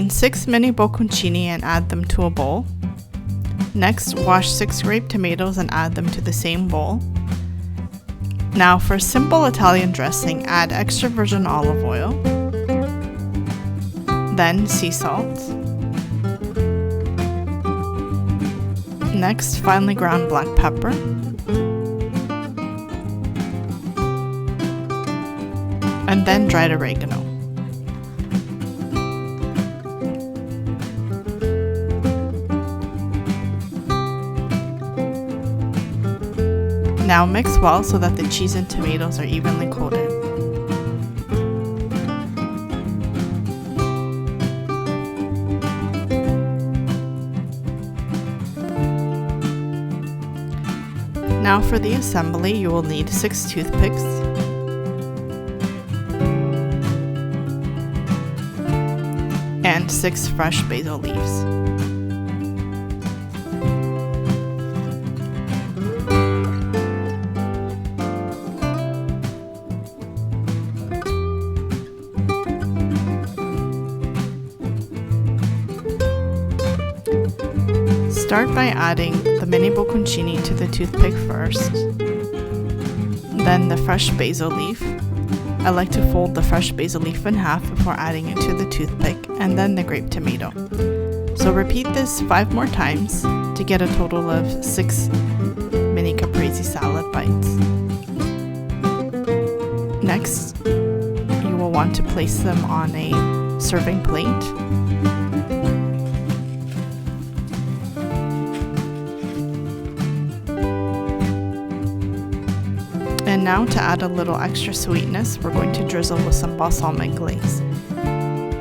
Blend 6 mini bocconcini and add them to a bowl. Next, wash 6 grape tomatoes and add them to the same bowl. Now for simple Italian dressing, add extra virgin olive oil, then sea salt. Next, finely ground black pepper. And then dried oregano. Now mix well so that the cheese and tomatoes are evenly coated. Now for the assembly, you will need 6 toothpicks, and 6 fresh basil leaves. Start by adding the mini bocconcini to the toothpick first, then the fresh basil leaf. I like to fold the fresh basil leaf in half before adding it to the toothpick, and then the grape tomato. So repeat this 5 more times to get a total of 6 mini caprese salad bites. Next, you will want to place them on a serving plate. And now to add a little extra sweetness, we're going to drizzle with some balsamic glaze.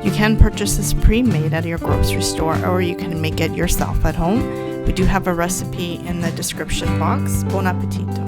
You can purchase this pre-made at your grocery store, or you can make it yourself at home. We do have a recipe in the description box. Buon appetito!